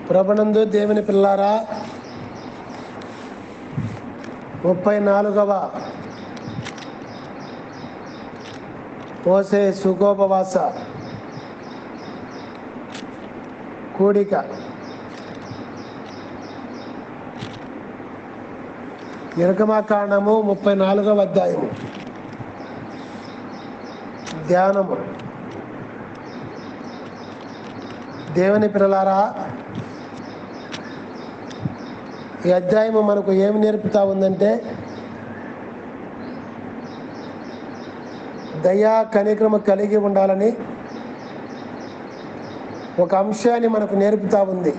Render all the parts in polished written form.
ప్రభునందు దేవుని పిల్లారా, 34వ మోసే సుఖోపవాస కూడిక నిర్గమకాండము 34వ అధ్యాయము ధ్యానము. దేవుని పిల్లలారా, ఈ అధ్యాయము మనకు ఏమి నేర్పుతా ఉందంటే, దయా కనికరము కలిగి ఉండాలని ఒక అంశాన్ని మనకు నేర్పుతా ఉంది.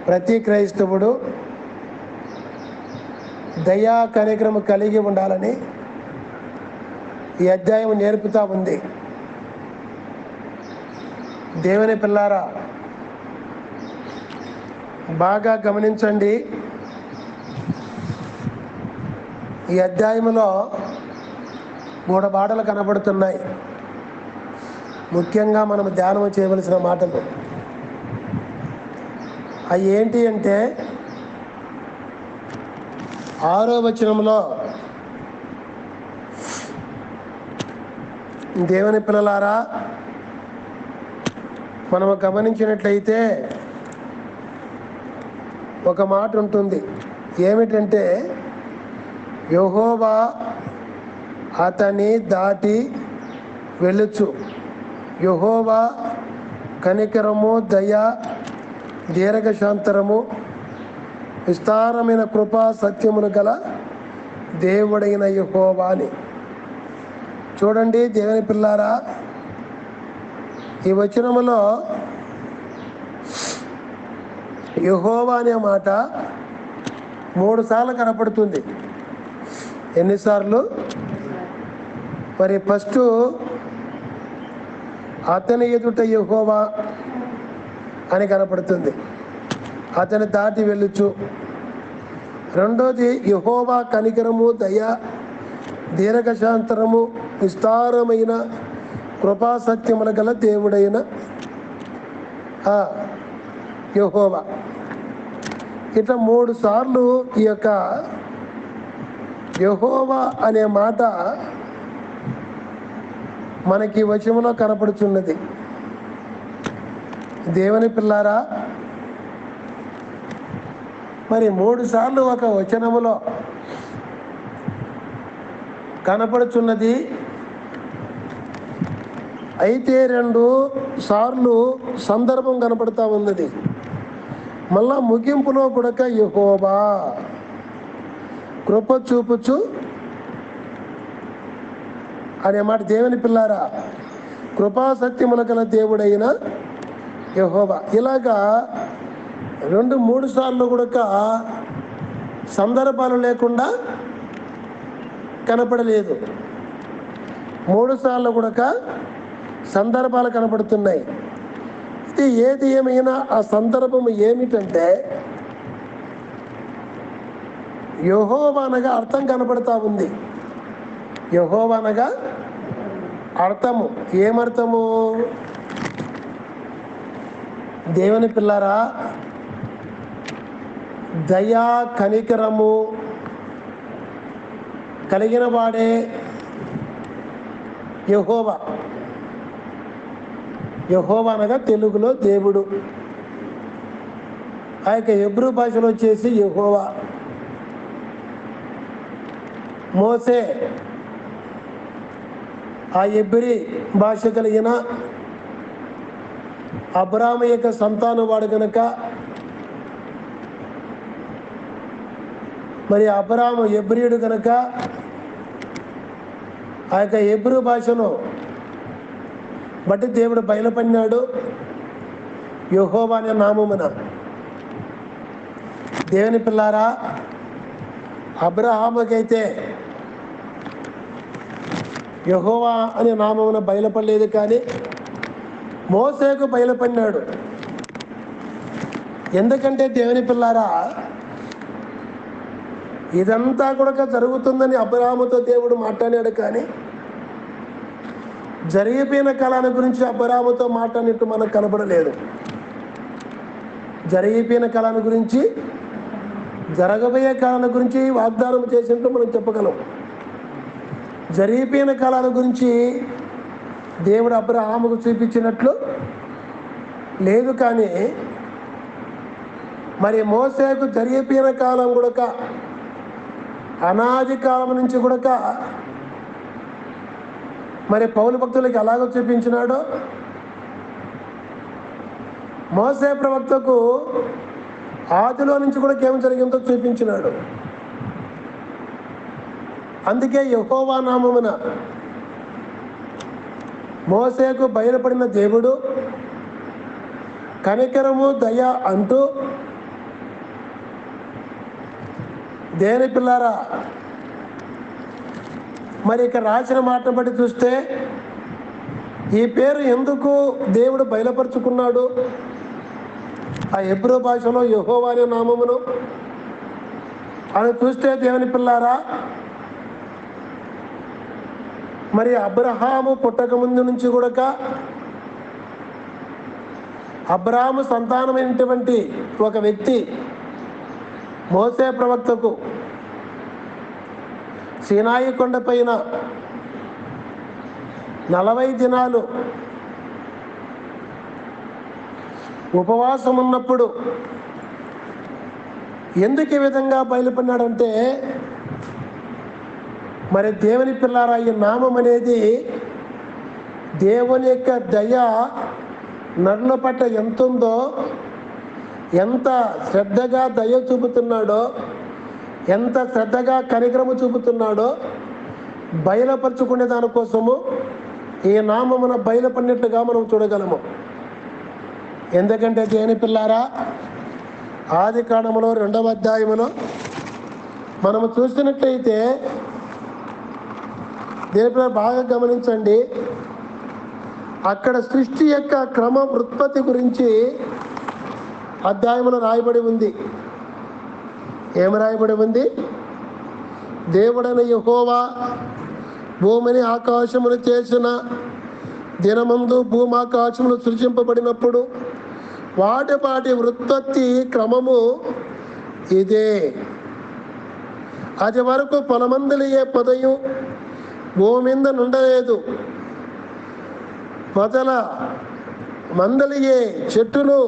ప్రతి క్రైస్తవుడు దయా కనికరము కలిగి ఉండాలని ఈ అధ్యాయం నేర్పుతా ఉంది. దేవుని పిల్లారా, బాగా గమనించండి. ఈ అధ్యాయంలో 3 మాటలు కనబడుతున్నాయి. ముఖ్యంగా మనం ధ్యానం చేయవలసిన మాటలు అవి ఏంటి అంటే, 6వ వచనంలో దేవుని పిల్లలారా మనము గమనించినట్లయితే ఒక మాట ఉంటుంది. ఏమిటంటే, యెహోవా అతని దాటి వెళ్ళుచు, యెహోవా కనికరము, దయ, దీర్ఘశాంతరము, విస్తారమైన కృపా సత్యమును గల దేవుడైన యెహోవా అని. చూడండి దేవుని పిల్లారా, ఈ వచనములో యెహోవా అనే మాట 3 సార్లు కనపడుతుంది. ఎన్నిసార్లు? మరి ఫస్ట్ అతని ఎదుట యెహోవా అని కనపడుతుంది, అతని దాటి వెళ్ళుచు. రెండోది యెహోవా కనికరము, దయ, దీర్ఘశాంతరము, విస్తారమైన కృపాసత్యముల గల దేవుడైన యెహోవా. ఇట్లా 3 సార్లు ఈ యొక్క యెహోవా అనే మాట మనకి వచనంలో కనపడుతున్నది. దేవుని పిల్లారా, మరి 3 సార్లు ఒక వచనములో కనపడుచున్నది. అయితే 2 సార్లు సందర్భం కనపడుతూ ఉన్నది. మళ్ళా ముగింపులో కూడా యెహోవా కృప చూపుచు అనే మాట. దేవుని పిల్లారా, కృపా సత్యముల గల దేవుడైన యెహోవా. ఇలాగా 2-3 సార్లు కూడా సందర్భాలు లేకుండా కనపడలేదు. 3 సార్లు కూడా సందర్భాలు కనపడుతున్నాయి. ఇది ఏది ఏమైనా ఆ సందర్భం ఏమిటంటే, యెహోవా అనగా అర్థం కనపడతా ఉంది. యెహోవా అనగా అర్థము. ఏమర్థము? దేవుని పిల్లారా, దయా కనికరము కలిగిన వాడే యెహోవా. యెహోవా అనగా తెలుగులో దేవుడు. ఆ యొక్క హెబ్రూ భాషలో వచ్చేసి యెహోవా. మోసే ఆ హెబ్రీ భాష కలిగిన అబ్రాము యొక్క సంతానం వాడు కనుక, మరి అబ్రాము హెబ్రీయుడు కనుక ఆ యొక్క హెబ్రూ భాషను బట్టి దేవుడు బయలుపడినాడు యెహోవా అనే నామమున. దేవుని పిల్లారా, అబ్రహాముకైతే యెహోవా అనే నామమున బయలుపడలేదు, కానీ మోసేకు బయలుపడినాడు. ఎందుకంటే దేవుని పిల్లారా, ఇదంతా కూడా జరుగుతుందని అబ్రహాముతో దేవుడు మాట్లాడాడు, కానీ జరిగిపోయిన కాలాల గురించి అబ్రహాముతో మాట్లాడినట్టు మనకు కనబడలేదు. జరిగిపోయిన కాలాల గురించి, జరగబోయే కాలాల గురించి వాగ్దానం చేసినట్టు మనం చెప్పగలం. జరిగిపోయిన కాలాల గురించి దేవుడు అబ్రహాముకు చూపించినట్లు లేదు, కానీ మరి మోసేకు జరిగిపోయిన కాలం కూడా అనాది కాలం నుంచి కూడా మరి పౌలు భక్తులకి ఎలాగో చూపించినాడో, మోసే ప్రవక్తకు ఆదిలో నుంచి కూడా ఏం జరిగిందో చూపించినాడు. అందుకే యెహోవా నామమున మోసేకు బయలుపడిన దేవుడు కనికరము దయ అంటూ, దేని పిల్లారా, మరి ఇక రాసిన మాటను బట్టి చూస్తే ఈ పేరు ఎందుకు దేవుడు బయలుపరుచుకున్నాడు? ఆ హెబ్రూ భాషలో యెహోవా అనే నామమును అని చూస్తే దేవుని పిల్లారా, మరి అబ్రహాము పుట్టక ముందు నుంచి కూడా అబ్రహాము సంతానమైనటువంటి ఒక వ్యక్తి మోసే ప్రవక్తకు సీనాయి కొండ పైన 40 దినాలు ఉపవాసం ఉన్నప్పుడు ఎందుకు ఈ విధంగా బయలుపడినాడంటే, మరి దేవుని పిల్లారా, ఈ నామం అనేది దేవుని యొక్క దయ నరుల పట్ల ఎంత ఉందో, ఎంత శ్రద్ధగా దయ చూపుతున్నాడో, ఎంత శ్రద్ధగా కనికరము చూపుతున్నాడో బయలుపరుచుకునే దానికోసము ఈ నామమున బయలుపడినట్లుగా మనం చూడగలము. ఎందుకంటే దేవుని పిల్లారా, ఆది కాండములో 2వ అధ్యాయములో మనము చూసినట్లయితే, దేవుని పిల్లలు బాగా గమనించండి, అక్కడ సృష్టి యొక్క క్రమ ఉత్పత్తి గురించి అధ్యాయములో రాయబడి ఉంది. ఏమి రాయబడి ఉంది? దేవుడైన యెహోవా భూమిని ఆకాశమును చేసిన దినమందు భూమాకాశములు సృజింపబడినప్పుడు వాటి ఉత్పత్తి క్రమము ఇదే. అది వరకు పొలమందలియే పొదయు భూమి మీద నుండలేదు, పొదల మందలియే చెట్టును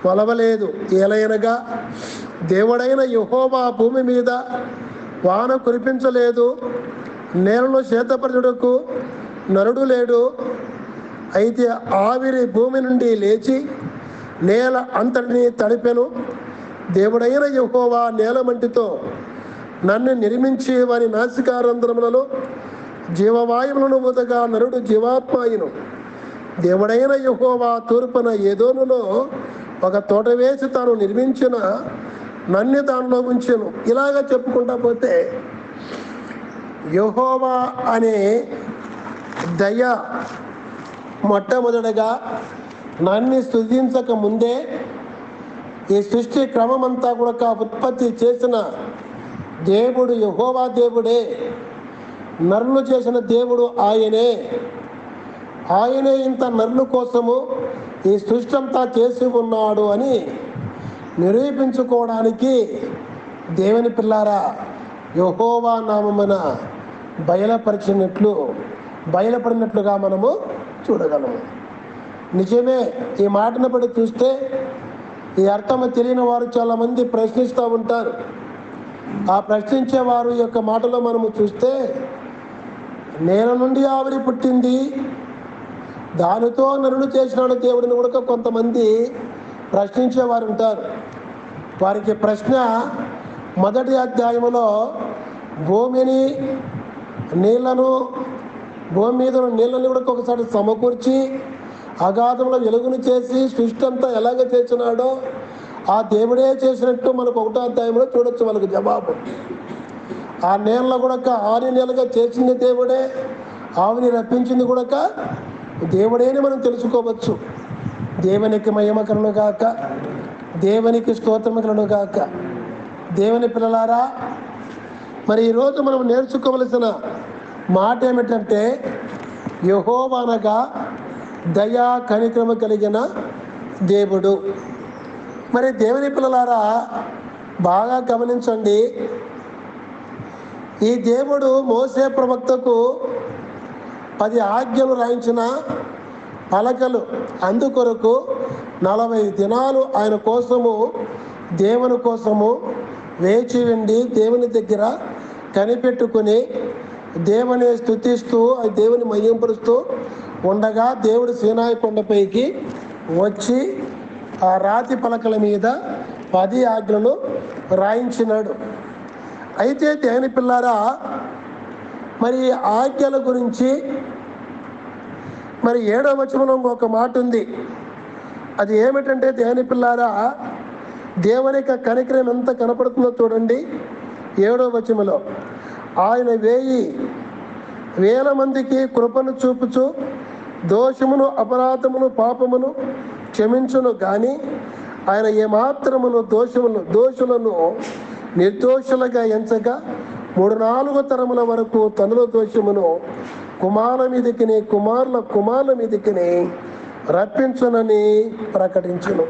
పొలవలేదు. ఏలైనగా దేవుడైన యెహోవా భూమి మీద వాన కురిపించలేదు, నేలను చేతపరచుటకు నరుడు లేడు. అయితే ఆవిరి భూమి నుండి లేచి నేల అంతటిని తడిపెను. దేవుడైన యెహోవా నేలమంటితో నన్ను నిర్మించి వారి నాసికారంధ్రములలో జీవవాయువులను ఊదగా నరుడు జీవాత్మాయును. దేవుడైన యెహోవా తూర్పున ఏదోనులో ఒక తోట వేసి తాను నిర్మించిన నన్ను దానిలో ఉంచెను. ఇలాగ చెప్పుకుంటా పోతే యెహోవా అనే దయ మొట్టమొదటగా నన్ను స్తుతించక ముందే ఈ సృష్టి క్రమమంతా కూడా ఉత్పత్తి చేసిన దేవుడు యెహోవా దేవుడే. నరులు చేసిన దేవుడు ఆయనే. ఆయనే ఇంత నరుల కోసము ఈ సృష్టి అంతా చేసి ఉన్నాడు అని నిరూపించుకోవడానికి దేవుని పిల్లారా యెహోవా నామమున బయలుపడినట్లుగా మనము చూడగలము. నిజమే, ఈ మాటను బట్టి చూస్తే ఈ అర్థము తెలియని వారు చాలామంది ప్రశ్నిస్తూ ఉంటారు. ఆ ప్రశ్నించే వారు యొక్క మాటలో మనము చూస్తే, నేల నుండి ఆవిరి పుట్టింది, దానితో నరుడు చేసినాడు దేవుడిని కూడా కొంతమంది ప్రశ్నించేవారు ఉంటారు. వారికి ప్రశ్న, మొదటి అధ్యాయములో భూమిని నీళ్లను, భూమి మీద నీళ్ళని కూడా ఒకసారి సమకూర్చి అగాధంలో వెలుగును చేసి సృష్టి అంతా ఎలాగ చేసినాడో ఆ దేవుడే చేసినట్టు మనకు 1వ అధ్యాయంలో చూడొచ్చు వాళ్ళకి జవాబు. ఆ నీళ్ళ కూడా 6 నెలలుగా చేసింది దేవుడే, ఆవిని రప్పించింది కూడా దేవుడే అని మనం తెలుసుకోవచ్చు. దేవునికి మహిమ కలుగును గాక, దేవునికి స్తోత్రము కలుగును గాక. దేవుని పిల్లలారా, మరి ఈరోజు మనం నేర్చుకోవలసిన మాట ఏమిటంటే, యెహోవా అనగా దయా కనికరము కలిగిన దేవుడు. మరి దేవుని పిల్లలారా బాగా గమనించండి. ఈ దేవుడు మోసే ప్రవక్తకు 10 ఆజ్ఞలు రాయించిన పలకలు అందుకొరకు 40 దినాలు ఆయన కోసము, దేవుని కోసము వేచి ఉండి దేవుని దగ్గర కనిపెట్టుకుని దేవుని స్తుతిస్తూ దేవుని మహింపరుస్తూ ఉండగా దేవుడు సీనాయి కొండపైకి వచ్చి ఆ రాతి పలకల మీద 10 ఆజ్ఞలను రాయించినాడు. అయితే దేవుని పిల్లారా, మరి ఆజ్ఞల గురించి మరి 7వ వచనంలో ఒక మాట ఉంది. అది ఏమిటంటే దేవుని పిల్లారా, దేవుని యొక్క కనికరం ఎంత కనపడుతుందో చూడండి. 7వ వచనంలో ఆయన 1000 మందికి కృపను చూపుచు దోషమును, అపరాధమును, పాపమును క్షమించును గాని ఆయన ఏమాత్రమును దోషులను నిర్దోషులుగా ఎంచగా 3-4 తరముల వరకు తనుల దోషమును కుమారుల మీదకిని రప్పించునని ప్రకటించును.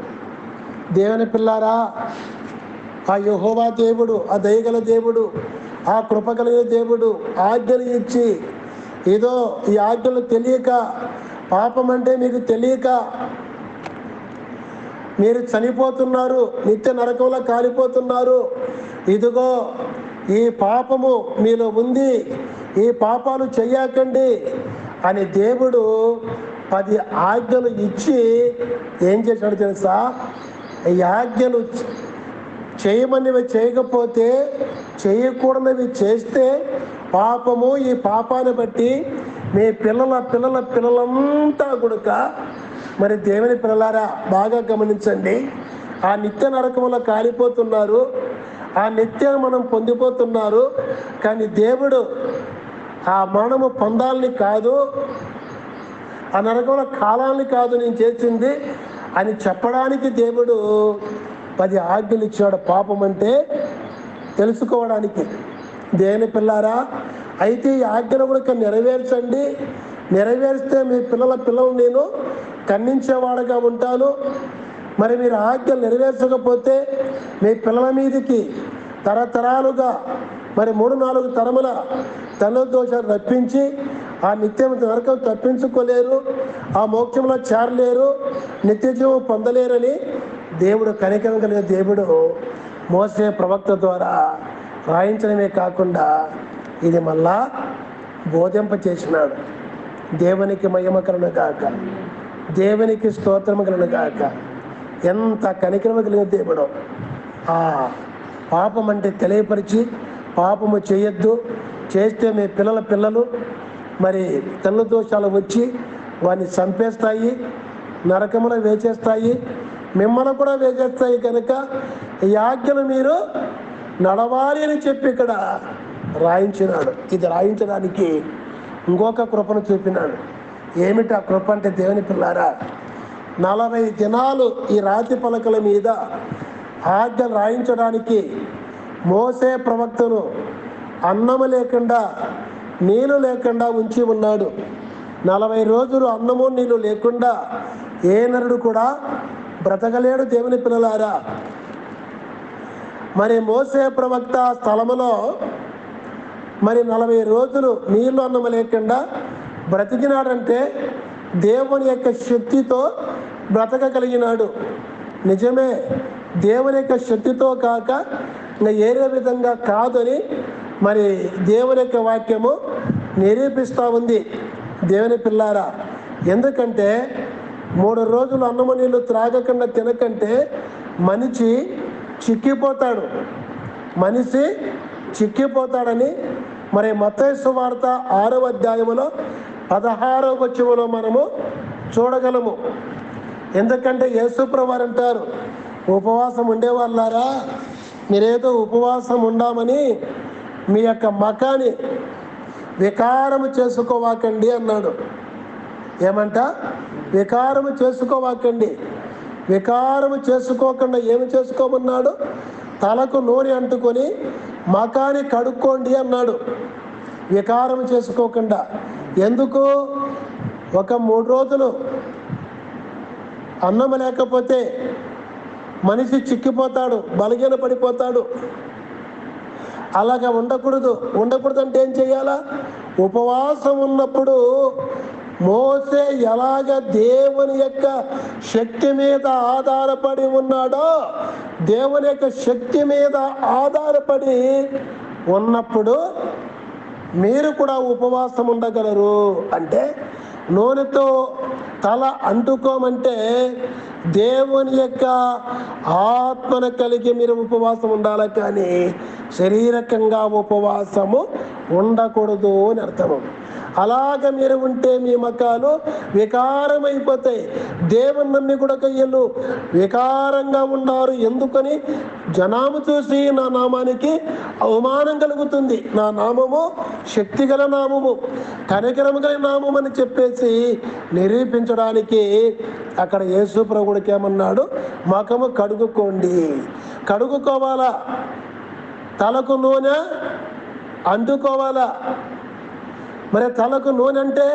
దేవుని పిల్లారా, ఆ యెహోవా దేవుడు, ఆ దయగల దేవుడు, ఆ కృపగలిగిన దేవుడు ఆజ్ఞలు ఇచ్చి, ఏదో ఈ ఆజ్ఞలు తెలియక, పాపం అంటే మీకు తెలియక మీరు చనిపోతున్నారు, నిత్య నరకంలో కాలిపోతున్నారు, ఇదిగో ఈ పాపము మీలో ఉంది, ఈ పాపాలు చెయ్యకండి అని దేవుడు 10 ఆజ్ఞలు ఇచ్చి ఏం చేశాడు తెలుసా? ఈ ఆజ్ఞలు చేయమనివి చేయకపోతే, చేయకూడనివి చేస్తే పాపము, ఈ పాపాన్ని బట్టి మీ పిల్లలంతా కూడా మరి దేవుని పిల్లలారా బాగా గమనించండి, ఆ నిత్య నరకంలో కాలిపోతున్నారు, ఆ నిత్యం మనం పొందిపోతున్నారు. కానీ దేవుడు ఆ మరణము పొందాలని కాదు, ఆ నరకంలో కాలాన్ని కాదు నేను చేసింది అని చెప్పడానికి దేవుడు 10 ఆజ్ఞలు ఇచ్చాడు. పాపం అంటే తెలుసుకోవడానికి. దేవుని పిల్లారా, అయితే ఈ ఆజ్ఞను కూడా నెరవేర్చండి. నెరవేరిస్తే మీ పిల్లలు నేను ఖండించేవాడుగా ఉంటాను. మరి మీరు ఆజ్ఞలు నెరవేర్చకపోతే మీ పిల్లల మీదకి తరతరాలుగా మరి 3-4 తరముల తన దోషాలు రప్పించి ఆ నిత్యం నరకం తప్పించుకోలేరు, ఆ మోక్షంలో చేరలేరు, నిత్య జీవం పొందలేరని దేవుడు, కనికరం కలిగిన దేవుడు మోసే ప్రవక్త ద్వారా రాయించడమే కాకుండా ఇది మళ్ళా బోధింప చేసినాడు. దేవునికి మహిమ కలుగును గాక, దేవునికి స్తోత్రము కలుగును గాక. ఎంత కనికరం కలిగిన దేవుడు! ఆ పాపం అంటే తెలియపరిచి, పాపము చేయొద్దు, చేస్తే మీ పిల్లలు మరి తెల్ల దోషాలు వచ్చి వారిని చంపేస్తాయి, నరకమున వేచేస్తాయి, మిమ్మల్ని కూడా వేచేస్తాయి. కనుక ఈ ఆజ్ఞలు మీరు నడవాలి అని చెప్పి ఇక్కడ రాయించినాడు. ఇది రాయించడానికి ఇంకొక కృపను చూపినాడు. ఏమిటి ఆ కృప అంటే దేవుని పిల్లారా, 40 దినాలు ఈ రాతి పలకల మీద ఆజ్ఞలు రాయించడానికి మోసే ప్రవక్తను అన్నము లేకుండా, నీళ్ళు లేకుండా ఉంచి ఉన్నాడు. 40 రోజులు అన్నము నీళ్ళు లేకుండా ఏ నరుడు కూడా బ్రతకలేడు. దేవుని పిల్లలారా, మరి మోసే ప్రవక్త స్థలములో మరి 40 రోజులు నీళ్ళు అన్నము లేకుండా బ్రతికినాడంటే దేవుని యొక్క శక్తితో బ్రతకగలిగినాడు. నిజమే, దేవుని యొక్క శక్తితో కాక ఇంకా ఏరే విధంగా కాదని మరి దేవుని యొక్క వాక్యము నిరూపిస్తూ ఉంది. దేవుని పిల్లారా, ఎందుకంటే 3 రోజులు అన్నము నీళ్ళు త్రాగకుండా తినకంటే మనిషి చిక్కిపోతాడని మరి మత్తయి సువార్త 6వ అధ్యాయములో 16వ వచనంలో మనము చూడగలము. ఎందుకంటే యేసుప్రభు వారు అంటారు, ఉపవాసం ఉండేవాళ్ళారా, మీరేదో ఉపవాసం ఉండామని మీ యొక్క మకాన్ని వికారము చేసుకోవాకండి అన్నాడు. ఏమంట? వికారము చేసుకోవాకండి. వికారము చేసుకోకుండా ఏమి చేసుకోమన్నాడు? తలకు నూనె అంటుకొని మకాన్ని కడుక్కోండి అన్నాడు. వికారం చేసుకోకుండా. ఎందుకు? ఒక 3 రోజులు అన్నం లేకపోతే మనిషి చిక్కిపోతాడు, బలహీన పడిపోతాడు. అలాగా ఉండకూడదు. ఉండకూడదు అంటే ఏం చేయాలా? ఉపవాసం ఉన్నప్పుడు మోసే ఎలాగ దేవుని యొక్క శక్తి మీద ఆధారపడి ఉన్నాడో, దేవుని యొక్క శక్తి మీద ఆధారపడి ఉన్నప్పుడు మీరు కూడా ఉపవాసం ఉండగలరు. అంటే నూనెతో తల అంటుకోమంటే దేవుని యొక్క ఆత్మను కలిగి మీరు ఉపవాసం ఉండాలి, కానీ శారీరకంగా ఉపవాసము ఉండకూడదు అని అర్థము. అలాగ మీరు ఉంటే మీ మకాలు వికారమైపోతాయి. దేవుని నమ్మి కూడా కయ్యలు వికారంగా ఉన్నారు. ఎందుకని? జనాము చూసి నా నామానికి అవమానం కలుగుతుంది, నా నామము శక్తిగల నామము, కనికరము గల నామం అని చెప్పేసి నిరూపించడానికి అక్కడ యేసు ప్రభువుడికి ఏమన్నాడు? మకము కడుగుకోండి. కడుగుకోవాలా? తలకు నూనె అంటుకోవాలా? మరి తలకు నూనె అంటే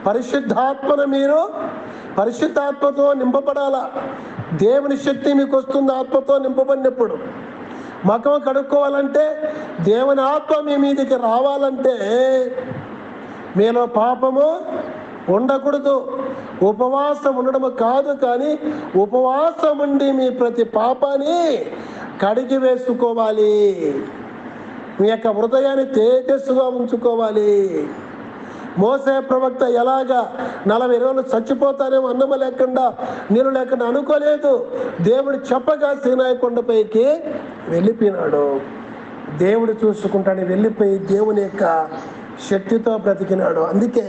పరిశుద్ధాత్మను మీరు పరిశుద్ధాత్మతో నింపబడాలా. దేవుని శక్తి మీకు వస్తుంది ఆత్మతో నింపబడినప్పుడు. మకం కడుక్కోవాలంటే దేవుని ఆత్మ మీ మీదకి రావాలంటే మీలో పాపము ఉండకూడదు. ఉపవాసం ఉండడం కాదు, కానీ ఉపవాసం ఉండి మీ ప్రతి పాపాన్ని కడిగి వేసుకోవాలి. మీ యొక్క హృదయాన్ని తేజస్సుగా ఉంచుకోవాలి. మోసే ప్రవక్త ఎలాగా 40 రోజులు చచ్చిపోతానేమో అన్నము లేకుండా నీళ్ళు లేకుండా అనుకోలేదు. దేవుడు చెప్పగా సీనాయి కొండపైకి వెళ్ళిపోయినాడు. దేవుడు చూసుకుంటాడు, వెళ్ళిపోయి దేవుని యొక్క శక్తితో బ్రతికినాడు. అందుకే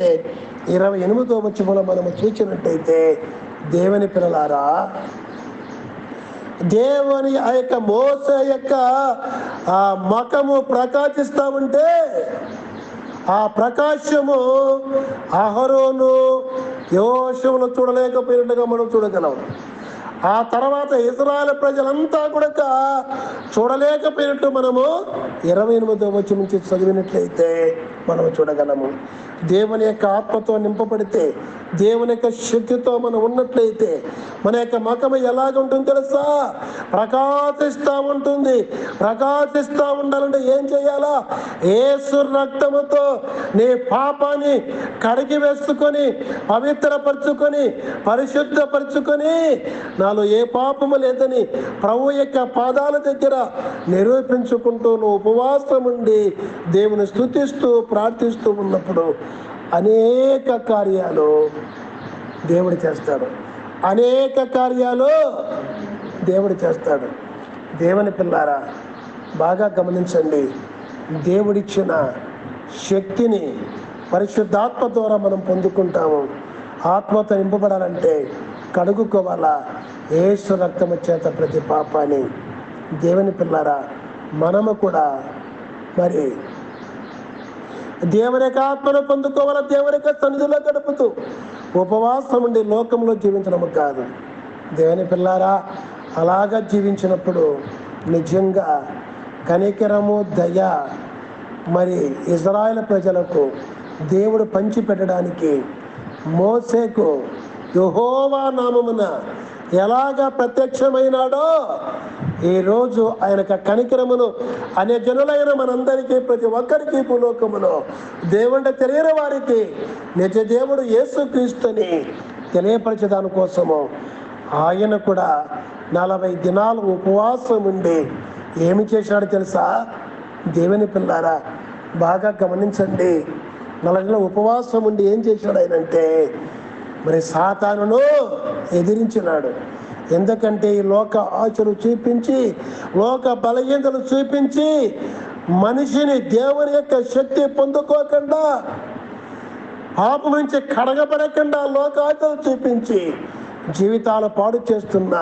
28వ వచనంలో మనము చూసినట్టయితే, దేవుని పిల్లలారా, దేవుని ఆ యొక్క మోసే యొక్క ఆ మకము ప్రకాశిస్తూ ఉంటే ఆ ప్రకాశము అహరోను యోషువను చూడలేకపోయినట్టుగా మనం చూడగలం. ఆ తర్వాత ఇశ్రాయేలు ప్రజలంతా కూడా చూడలేకపోయినట్టు మనము 28వ వచనం నుంచి చదివినట్లయితే మనం చూడగలము. దేవుని యొక్క ఆత్మతో నింపబడితే, దేవుని యొక్క శక్తితో మనం ఉన్నట్లయితే మన యొక్క మకము ఎలాగ ఉంటుంది తెలుసా? ప్రకాశిస్తూ ఉంటుంది. ప్రకాశిస్తూ ఉండాలంటే ఏం చేయాలా? యేసు రక్తముతో నీ పాపాన్ని కడిగి వేసుకొని, పవిత్రపరచుకొని, పరిశుద్ధపరచుకొని, నాలో ఏ పాపము లేదని ప్రభు యొక్క పాదాల దగ్గర నిరూపించుకుంటూ నువ్వు ఉపవాసం ఉండి దేవుని స్తుతిస్తూ ప్రార్థిస్తూ ఉన్నప్పుడు అనేక కార్యాలు దేవుడు చేస్తాడు. అనేక కార్యాలు దేవుడు చేస్తాడు. దేవుని పిల్లారా, బాగా గమనించండి. దేవుడిచ్చిన శక్తిని పరిశుద్ధాత్మ ద్వారా మనం పొందుకుంటాము. ఆత్మతో నింపబడాలంటే కడుగుకోవాలా యేసు రక్తము చేత ప్రతి పాపాన్ని. దేవుని పిల్లారా, మనము కూడా మరి దేవుని యొక్క ఆత్మను పొందుకోవాలా. దేవుని యొక్క సన్నిధిలో గడుపుతూ ఉపవాసం ఉండి లోకంలో జీవించడం కాదు. దేవుని పిల్లారా, అలాగా జీవించినప్పుడు నిజంగా కనికరము, దయ మరి ఇశ్రాయేలు ప్రజలకు దేవుడు పంచిపెట్టడానికి మోసేకు యెహోవా నామమున ఎలాగా ప్రత్యక్షమైనాడో ఈరోజు ఆయన కనికరమును అనే జనులైన మనందరికీ, ప్రతి ఒక్కరికి భూలోకములో దేవుండ తెలియని వారికి నిజ దేవుడు యేసుక్రీస్తుని తెలియపరచడాని కోసము ఆయన కూడా 40 దినాలు ఉపవాసం ఉండి ఏమి చేశాడు తెలుసా? దేవుని పిల్లారా, బాగా గమనించండి. 40 దినాలు ఉపవాసం ఉండి ఏం చేశాడు ఆయనంటే, మరి సాతానును ఎదిరించినాడు. ఎందుకంటే ఈ లోక ఆశలు చూపించి, లోక బలహీనతలు చూపించి మనిషిని దేవుని యొక్క శక్తి పొందుకోకుండా, పాపం నుంచి కడగబడకుండా లోక ఆశలు చూపించి జీవితాలు పాడు చేస్తున్న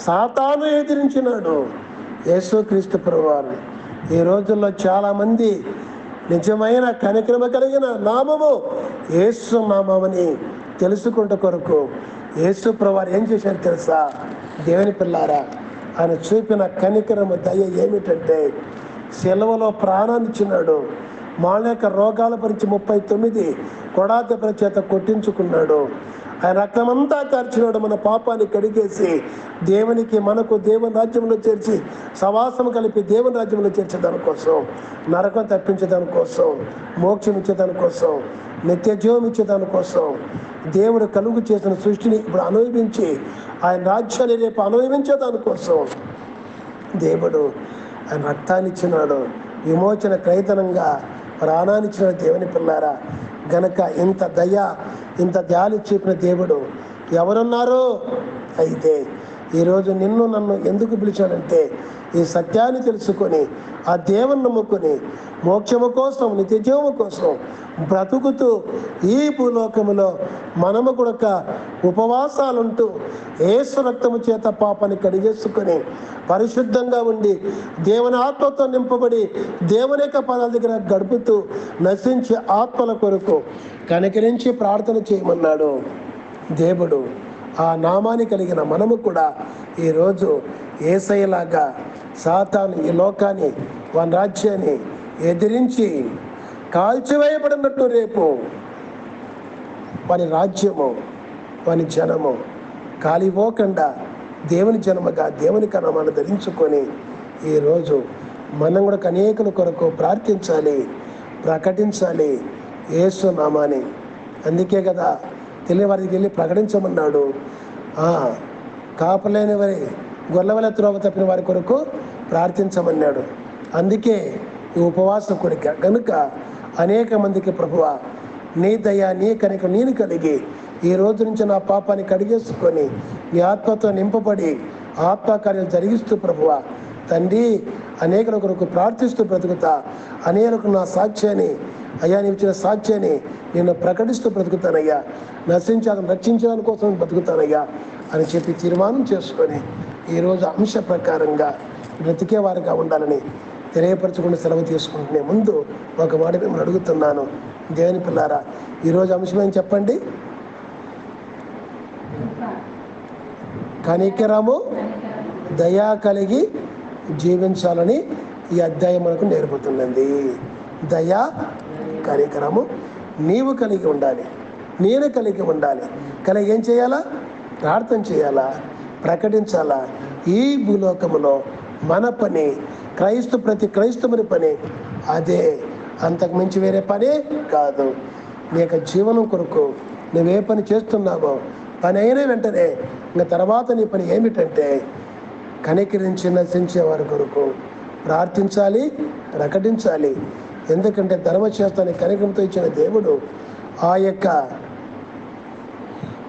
సాతాను ఎదిరించినాడు యేసుక్రీస్తు ప్రభువారు. ఈ రోజుల్లో చాలామంది నిజమైన కనికరమ కలిగిన నామము యేసు నామమని తెలుసుకుంటే కొరకు యేసు ప్రభువారు ఏం చేశారు తెలుసా? దేవుని పిల్లారా, ఆయన చూపిన కనికరము, దయ ఏమిటంటే సెలవులో ప్రాణాన్ని ఇచ్చినాడు. మానక రోగాల గురించి 39 కొడాదెబ్బల చేత కొట్టించుకున్నాడు. ఆయన రక్తమంతా కార్చినాడు, మన పాపాన్ని కడిగేసి దేవునికి మనకు దేవుని రాజ్యంలో చేర్చి సవాసం కలిపి దేవుని రాజ్యంలో చేర్చేదాని కోసం, నరకం తప్పించేదాని కోసం, మోక్షం ఇచ్చేదాని కోసం, నిత్య జీవం ఇచ్చేదాని కోసం, దేవుడు కలుగు చేసిన సృష్టిని ఇప్పుడు అనుభవించి ఆయన రాజ్యాన్ని రేపు అనుభవించేదాని కోసం దేవుడు ఆయన రక్తాన్ని ఇచ్చినాడు. విమోచన క్రయతనంగా ప్రాణాన్ని ఇచ్చిన దేవుని పిల్లారా, గనక ఇంత దయ ఇంత జాలి చూపిన దేవుడు ఎవరున్నారు? అయితే ఈరోజు నిన్ను నన్ను ఎందుకు పిలిచాడంటే ఈ సత్యాన్ని తెలుసుకొని ఆ దేవుని నమ్ముకొని మోక్షము కోసం, నిత్య జీవము కోసం బ్రతుకుతూ ఈ భూలోకములో మనము కూడా ఉపవాసాలుంటూ యేసు రక్తము చేత పాపాన్ని కడిగేసుకొని పరిశుద్ధంగా ఉండి దేవుని ఆత్మతో నింపబడి దేవుని యొక్క పదాల దగ్గర గడుపుతూ నశించే ఆత్మల కొరకు కనికరించి ప్రార్థన చేయమన్నాడు దేవుడు. ఆ నామాన్ని కలిగిన మనము కూడా ఈరోజు యేసయ్యలాగా సాతాను ఈ లోకాన్ని, వాని రాజ్యాన్ని ఎదిరించి కాల్చివేయబడినట్టు రేపు వాని రాజ్యము, వాని జనము కాలిపోకుండా దేవుని జనముగా దేవుని కర్మను ధరించుకొని ఈరోజు మనం కూడా అనేకుల కొరకు ప్రార్థించాలి, ప్రకటించాలి యేసు నామాన్ని. అందుకే కదా తెలియని వారికి వెళ్ళి ప్రకటించమన్నాడు. కాపలేని వారి గొర్రెల త్రోవ తప్పిన వారి కొరకు ప్రార్థించమన్నాడు. అందుకే ఈ ఉపవాస కోరిక కనుక అనేక మందికి ప్రభువా నీ దయ, నీ కనిక నేను కలిగి ఈ రోజు నుంచి నా పాపాన్ని కడిగేసుకొని నీ ఆత్మతో నింపబడి ఆత్మకార్యాలు జరిగిస్తూ ప్రభువా తండ్రి అనేకుల కొరకు ప్రార్థిస్తూ బ్రతుకుతా, అనేకులకు నా సాక్ష్యాన్ని అయ్యా నీవు ఇచ్చిన సాక్ష్యాన్ని నేను ప్రకటిస్తూ బ్రతుకుతానయ్యా, నశించాలని రక్షించడానికి కోసం బ్రతుకుతానయ్యా అని చెప్పి తీర్మానం చేసుకొని ఈరోజు అంశ ప్రకారంగా బ్రతికే వారిగా ఉండాలని తెలియపరచుకుని సెలవు తీసుకుంటునే ముందు ఒక మాట మిమ్మల్ని అడుగుతున్నాను. దేవుని పిల్లారా, ఈరోజు అంశం ఏం చెప్పండి? కనికరము, దయా కలిగి జీవించాలని ఈ అధ్యాయం మనకు నేర్పుతున్నది. దయా, కనికరము నీవు కలిగి ఉండాలి, నేను కలిగి ఉండాలి. కలిగి ఏం చేయాలా? ప్రార్థన చేయాలా, ప్రకటించాలా. ఈ భూలోకములో మన పని ప్రతి క్రైస్తవుని పని అదే, అంతకు మించి వేరే పని కాదు. నీ యొక్క జీవనం కొరకు నువ్వే పని చేస్తున్నావో పని అయిన వెంటనే ఇంకా తర్వాత నీ పని ఏమిటంటే కనికరించి నశించే వారి కొరకు ప్రార్థించాలి, ప్రకటించాలి. ఎందుకంటే ధర్మశాస్త్రాన్ని కనికరంతో ఇచ్చిన దేవుడు ఆ యొక్క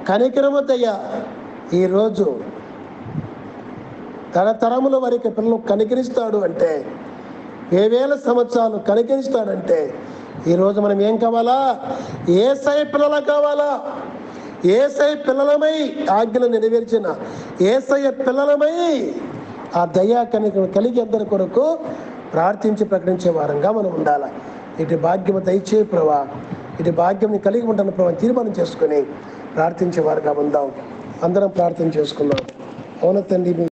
కనికరము దయ ఈరోజు తరతరముల వారికి పిల్లలు కనికరిస్తాడు అంటే, వేవేల సంవత్సరాలు కనికరిస్తాడంటే ఈరోజు మనం ఏం కావాలా? యేసయ్య పిల్లలు కావాలా? యేసయ్య పిల్లలమై ఆజ్ఞలు నెరవేర్చిన యేసయ్య పిల్లలమై ఆ దయా కనికరం కలిగి అందరి కొరకు ప్రార్థించి ప్రకటించే వారంగా మనం ఉండాలి. ఇటు భాగ్యము దయచేయి ప్రభా, ఇటు భాగ్యం కలిగి ఉంటాను ప్రభా తీర్మానం చేసుకొని ప్రార్థించే వారుగా ఉందాం. అందరం ప్రార్థన చేసుకున్నాం. అవును తండ్రి.